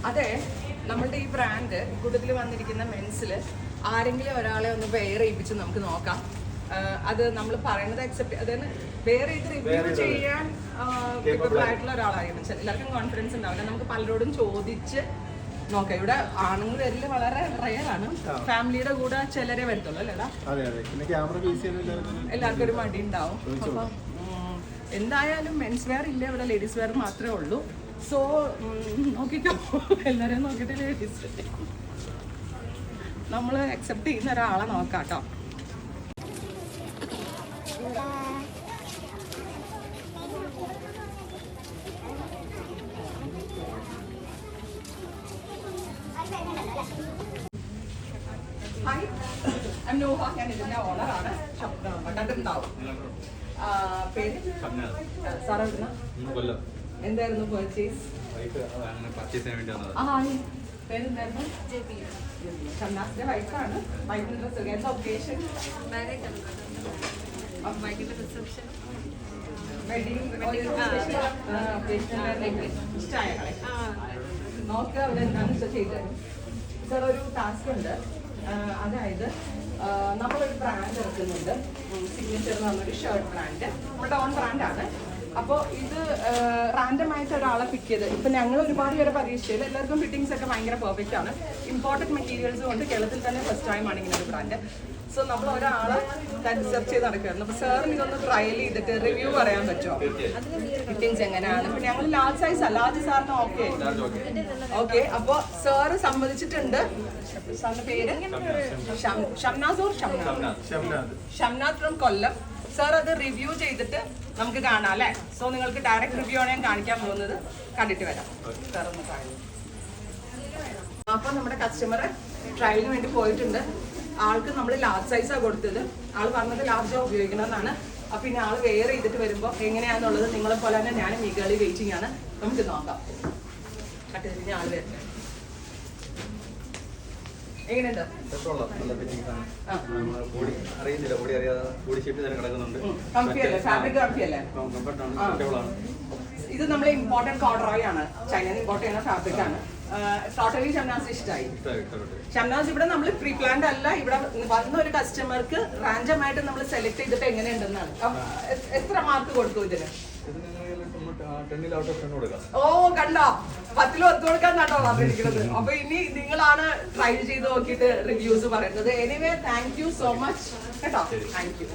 അതെ, നമ്മളുടെ ഈ ബ്രാൻഡ് കൂട്ടത്തിൽ വന്നിരിക്കുന്ന മെൻസിൽ ആരെങ്കിലും ഒരാളെ ഒന്ന് വെയർ ചെയ്യിപ്പിച്ച് നമുക്ക് നോക്കാം. അത് നമ്മൾ പറയുന്നത് അക്സെപ്റ്റ്, അതായത് വെയർ ചെയ്ത് റിവ്യൂ ചെയ്യാൻ കേപ്പബിൾ ആയിട്ടുള്ള ഒരാളായിരുന്നു. എല്ലാവർക്കും കോൺഫിഡൻസ് ഉണ്ടാവില്ല. നമുക്ക് പലരോടും ചോദിച്ച് നോക്കാം. ഇവിടെ ആണുങ്ങൾ വരല് വളരെ റയറാണ്. ഫാമിലിയുടെ കൂടെ ചിലരെ വരത്തുള്ളൂ അല്ലേടാ. എല്ലാവർക്കും ഒരു മടി ഉണ്ടാവും. അപ്പം എന്തായാലും മെൻസ് വെയർ ഇല്ല, ഇവിടെ ലേഡീസ് വെയർ മാത്രമേ ഉള്ളൂ. സോ നോക്കിക്കോ, എല്ലാവരെയും നോക്കിയിട്ട് ലേഡീസ് നമ്മൾ അക്സെപ്റ്റ് ചെയ്യുന്ന ഒരാളെ നോക്കാം കേട്ടോ. Hi, I'm Noha. ഞാൻ ഇതിൻ്റെ ഓണറാണ്. കണ്ടിട്ടുണ്ടാവും. പേര് സാറ് എന്തായിരുന്നു പർച്ചേസ്? പേരെന്തായിരുന്നു? ഷംനാസിന്റെ വൈഫാണ്. വൈഫിന്റെ ഡ്രസ് എന്താ ഒക്കേഷൻ? ഇഷ്ടമായ നോക്കുക. അവിടെ എന്താണെന്ന് വെച്ചാൽ ചെയ്തു തരും. സാർ ഒരു ടാസ്ക് ഉണ്ട്. അതായത് നമ്മളൊരു ബ്രാൻഡ് ഇറക്കുന്നുണ്ട്, സിഗ്നേച്ചർ എന്ന് പറഞ്ഞൊരു ഷർട്ട് ബ്രാൻഡ്. നമ്മുടെ ഓൺ ബ്രാൻഡാണ്. അപ്പോൾ ഇത് റാൻഡമായിട്ട് ഒരാളെ പിക്ക് ചെയ്ത്, ഇപ്പം ഞങ്ങൾ ഒരുപാട് പേരെ പരീക്ഷിച്ചത് എല്ലാവർക്കും ഫിറ്റിങ്സ് ഒക്കെ ഭയങ്കര പെർഫെക്റ്റ് ആണ്. ഇമ്പോർട്ടൻറ്റ് മെറ്റീരിയൽസ് കൊണ്ട് കേരളത്തിൽ തന്നെ ഫസ്റ്റ് ടൈമാണ് ഇങ്ങനെ ഒരു ബ്രാൻഡ്. സോ നമ്മൾ ഒരാളെ സെർച്ച് ചെയ്ത് നടക്കുമായിരുന്നു. അപ്പോൾ സാറിന് ഇതൊന്ന് ട്രയൽ ചെയ്തിട്ട് റിവ്യൂ പറയാൻ പറ്റുമോ? ഫിറ്റിങ്സ് എങ്ങനെയാണ്? ഇപ്പം ഞങ്ങൾ ലാർജ് സൈസാണ്. ലാർജ് സാറിന് ഓക്കെ ഓക്കെ. അപ്പോൾ സാറ് സമ്മതിച്ചിട്ടുണ്ട്. സാറിന്റെ പേര് Shamnas Shamnath from Kollam. Sir അത് റിവ്യൂ ചെയ്തിട്ട് നമുക്ക് കാണാം അല്ലേ? സോ നിങ്ങൾക്ക് ഡയറക്റ്റ് റിവ്യൂ ആണ് ഞാൻ കാണിക്കാൻ പോകുന്നത്. കണ്ടിട്ട് വരാം. സാർ ഒന്ന് കാണും. അപ്പോൾ നമ്മുടെ കസ്റ്റമർ ട്രയലിന് വേണ്ടി പോയിട്ടുണ്ട്. ആൾക്ക് നമ്മൾ ലാർജ് സൈസാണ് കൊടുത്തത്. ആൾ പറഞ്ഞത് ലാർജാണ് ഉപയോഗിക്കണമെന്നാണ്. അപ്പോൾ ഇനി ആൾ വെയർ ചെയ്തിട്ട് വരുമ്പോൾ എങ്ങനെയാണെന്നുള്ളത് നിങ്ങളെ പോലെ തന്നെ ഞാനും ഈഗർലി വെയിറ്റിംഗ് ആണ്. നമുക്ക് നോക്കാം. കട്ട് ചെയ്തിട്ട് ആൾ വരട്ടെ. എങ്ങനെയുണ്ട്? ഇത് നമ്മൾ ഇമ്പോർട്ടന്റ് കോഡ്രോയ് ആണ്. ചൈനയിൽ ഇമ്പോർട്ട് ചെയ്യുന്ന ഫാബ്രിക് ആണ്. ടോട്ടലി ഷംനാസ് ഇഷ്ടമായി. ഷംനാസ് ഇവിടെ നമ്മൾ പ്രീ പ്ലാൻഡ് അല്ല. ഇവിടെ വന്ന ഒരു കസ്റ്റമർക്ക് റാൻഡമായിട്ട് നമ്മൾ സെലക്ട് ചെയ്തിട്ട് എങ്ങനെയുണ്ടെന്നാണ്. എത്ര മാർക്ക് കൊടുത്തു ഇതിന്? ഓ കണ്ടോ, 10 കൊടുക്കാന്നാട്ടോ പറഞ്ഞിരിക്കുന്നത്. അപ്പൊ ഇനി നിങ്ങളാണ് ട്രൈ ചെയ്ത് നോക്കിയിട്ട് റിവ്യൂസ് പറയുന്നത്. Anyway thank you so much കേട്ടോ. Thank U.